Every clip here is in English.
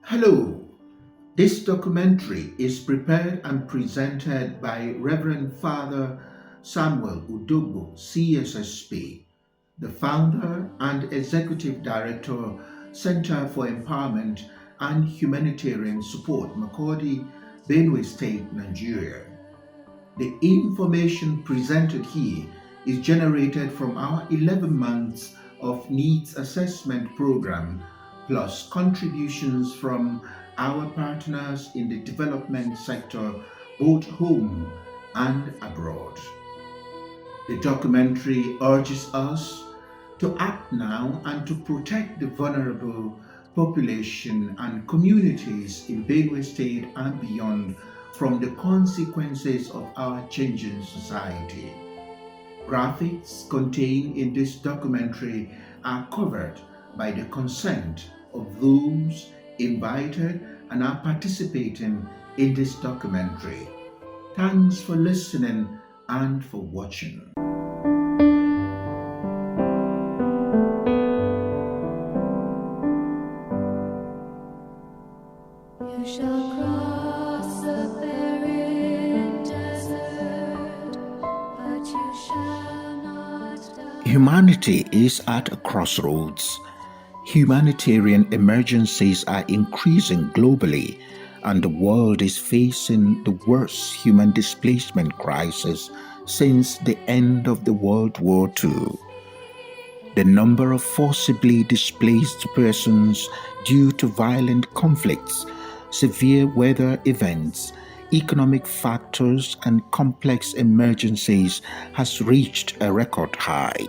Hello, this documentary is prepared and presented by Reverend Father Samuel Udogbo, CSSP, the founder and executive director, Center for Empowerment and Humanitarian Support, Makurdi, Benue State, Nigeria. The information presented here is generated from our 11 months of needs assessment program plus contributions from our partners in the development sector, both home and abroad. The documentary urges us to act now and to protect the vulnerable population and communities in Benue State and beyond from the consequences of our changing society. Graphics contained in this documentary are covered by the consent of those invited and are participating in this documentary. Thanks for listening and for watching. You shall cross the barren desert, but you shall not die. Humanity is at a crossroads. Humanitarian emergencies are increasing globally, and the world is facing the worst human displacement crisis since the end of the World War II. The number of forcibly displaced persons due to violent conflicts, severe weather events, economic factors, and complex emergencies has reached a record high.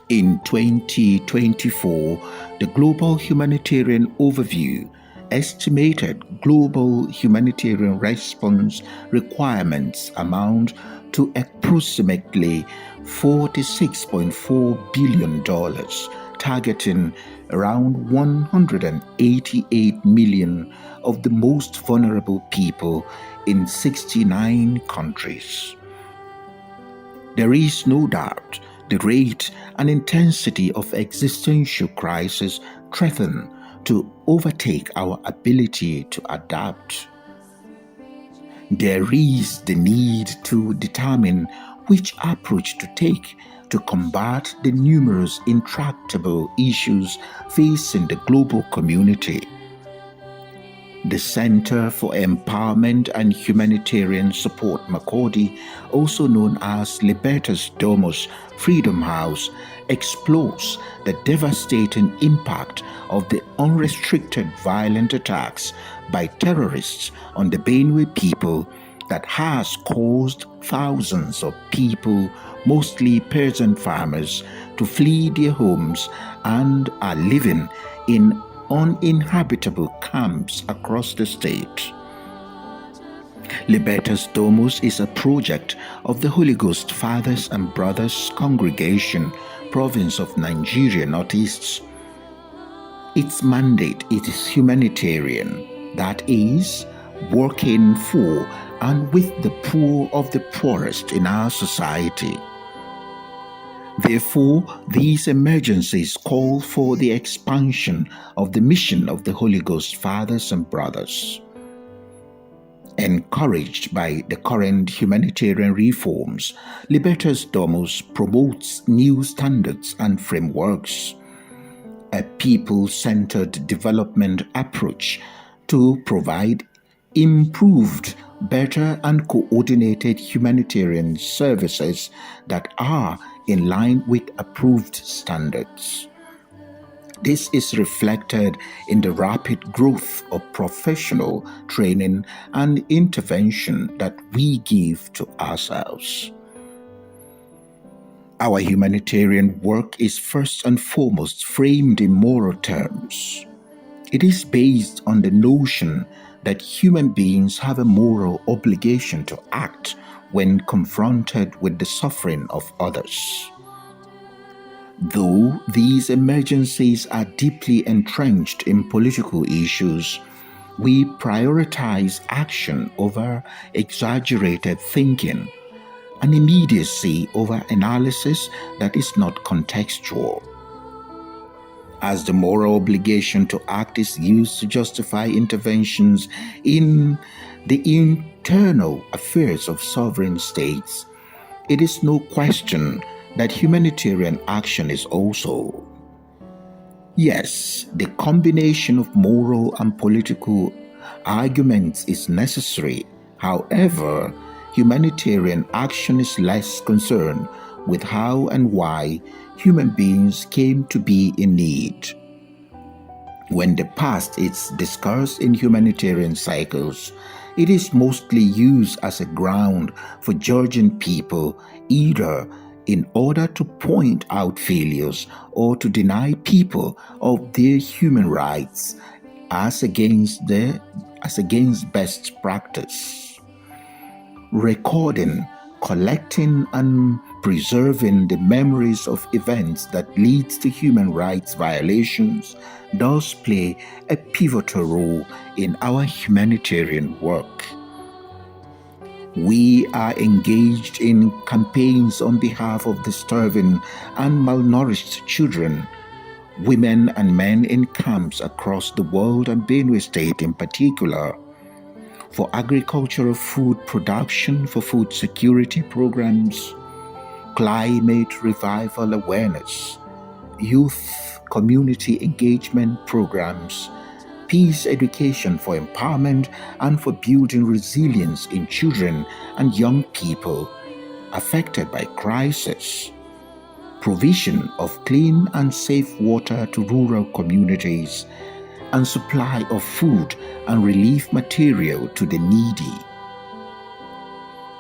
In 2024, the Global Humanitarian Overview estimated global humanitarian response requirements amount to approximately $46.4 billion, targeting around 188 million of the most vulnerable people in 69 countries. There is no doubt the rate and intensity of existential crisis threaten to overtake our ability to adapt. There is the need to determine which approach to take to combat the numerous intractable issues facing the global community. The Center for Empowerment and Humanitarian Support, Makurdi, also known as Libertas Domus Freedom House, explores the devastating impact of the unrestricted violent attacks by terrorists on the Benue people that has caused thousands of people, mostly peasant farmers, to flee their homes and are living in uninhabitable camps across the state. Libertas Domus is a project of the Holy Ghost Fathers and Brothers Congregation, province of Nigeria, Northeast. Its mandate is humanitarian, that is, working for and with the poor of the poorest in our society. Therefore, these emergencies call for the expansion of the mission of the Holy Ghost Fathers and Brothers. Encouraged by the current humanitarian reforms, Libertas Domus promotes new standards and frameworks, a people-centered development approach to provide improved, better and coordinated humanitarian services that are in line with approved standards. This is reflected in the rapid growth of professional training and intervention that we give to ourselves. Our humanitarian work is first and foremost framed in moral terms. It is based on the notion that human beings have a moral obligation to act when confronted with the suffering of others. Though these emergencies are deeply entrenched in political issues, we prioritize action over exaggerated thinking and immediacy over analysis that is not contextual. As the moral obligation to act is used to justify interventions in the internal affairs of sovereign states, it is no question that humanitarian action is also. Yes, the combination of moral and political arguments is necessary. However, humanitarian action is less concerned with how and why human beings came to be in need. When the past is discussed in humanitarian cycles, it is mostly used as a ground for judging people, either in order to point out failures or to deny people of their human rights as against best practice. Recording, collecting, and preserving the memories of events that lead to human rights violations does play a pivotal role in our humanitarian work. We are engaged in campaigns on behalf of the starving and malnourished children, women and men in camps across the world, and Benue State in particular, for agricultural food production, for food security programs, climate revival awareness, youth community engagement programs, peace education for empowerment and for building resilience in children and young people affected by crisis, provision of clean and safe water to rural communities, and supply of food and relief material to the needy.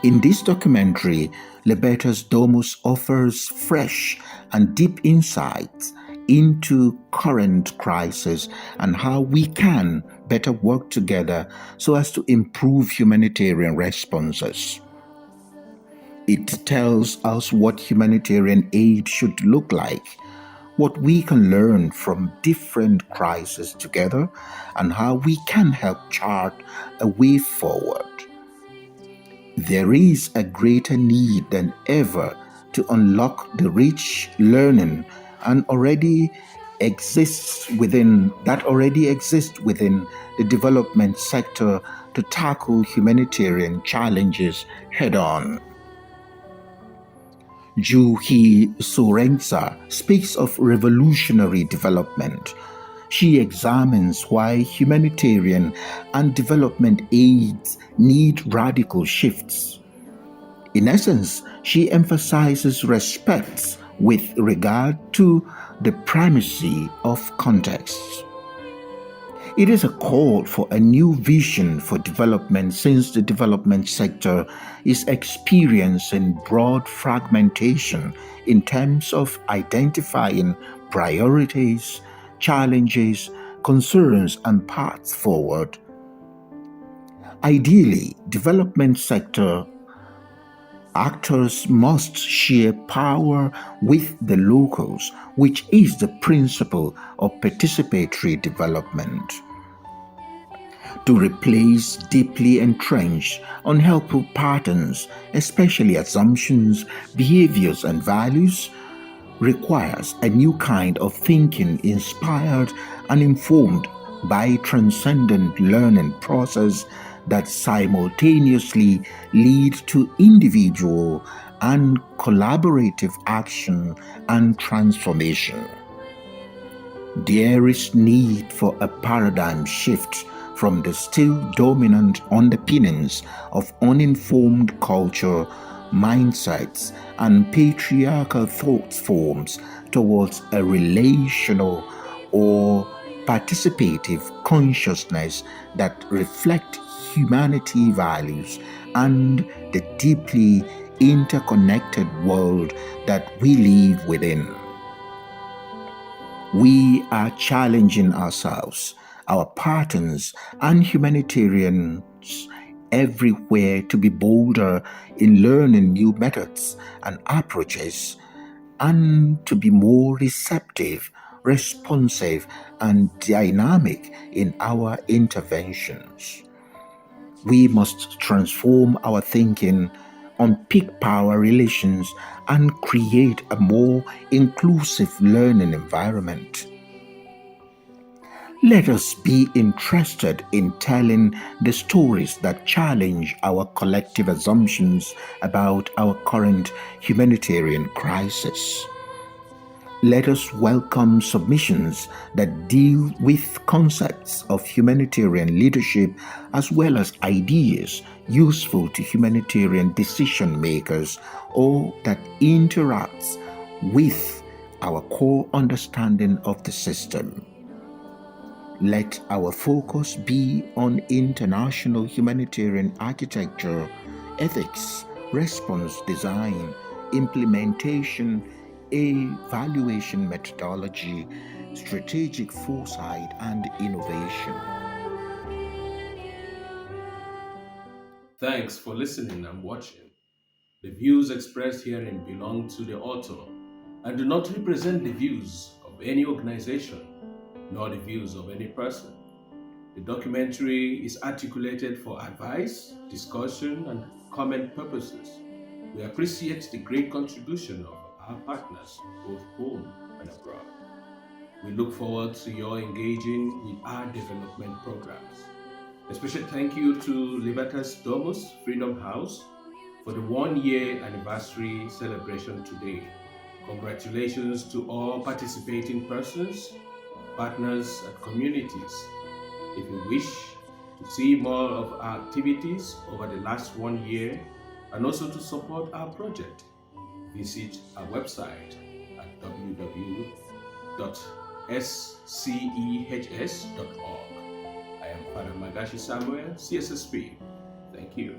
In this documentary, Libertas Domus offers fresh and deep insights into current crisis and how we can better work together so as to improve humanitarian responses. It tells us what humanitarian aid should look like, what we can learn from different crises together, and how we can help chart a way forward. There is a greater need than ever to unlock the rich learning and already exists within the development sector to tackle humanitarian challenges head on. Juhi Sorensa speaks of revolutionary development. She examines why humanitarian and development aids need radical shifts. In essence, she emphasizes respect with regard to the primacy of context. It is a call for a new vision for development, since the development sector is experiencing broad fragmentation in terms of identifying priorities, challenges, concerns, and paths forward. Ideally, development sector actors must share power with the locals, which is the principle of participatory development. To replace deeply entrenched, unhelpful patterns, especially assumptions, behaviors, and values, requires a new kind of thinking inspired and informed by transcendent learning process that simultaneously lead to individual and collaborative action and transformation. There is need for a paradigm shift from the still dominant underpinnings of uninformed culture, mindsets, and patriarchal thought forms towards a relational or participative consciousness that reflect humanity values and the deeply interconnected world that we live within. We are challenging ourselves, our patterns, and humanitarians everywhere to be bolder in learning new methods and approaches, and to be more receptive, responsive, and dynamic in our interventions. We must transform our thinking on peak power relations and create a more inclusive learning environment. Let us be interested in telling the stories that challenge our collective assumptions about our current humanitarian crisis. Let us welcome submissions that deal with concepts of humanitarian leadership as well as ideas useful to humanitarian decision makers or that interacts with our core understanding of the system. Let our focus be on international humanitarian architecture, ethics, response design, implementation, evaluation methodology, strategic foresight, and innovation. Thanks for listening and watching. The views expressed herein belong to the author and do not represent the views of any organization nor the views of any person. The documentary is articulated for advice, discussion, and comment purposes. We appreciate the great contribution of our partners, both home and abroad. We look forward to your engaging with our development programs. A special thank you to Libertas Domus Freedom House for the 1-year anniversary celebration today. Congratulations to all participating persons, partners, and communities. If you wish to see more of our activities over the last 1 year and also to support our project, visit our website at www.scehs.org. I am Father Magashi Samuel, CSSP. Thank you.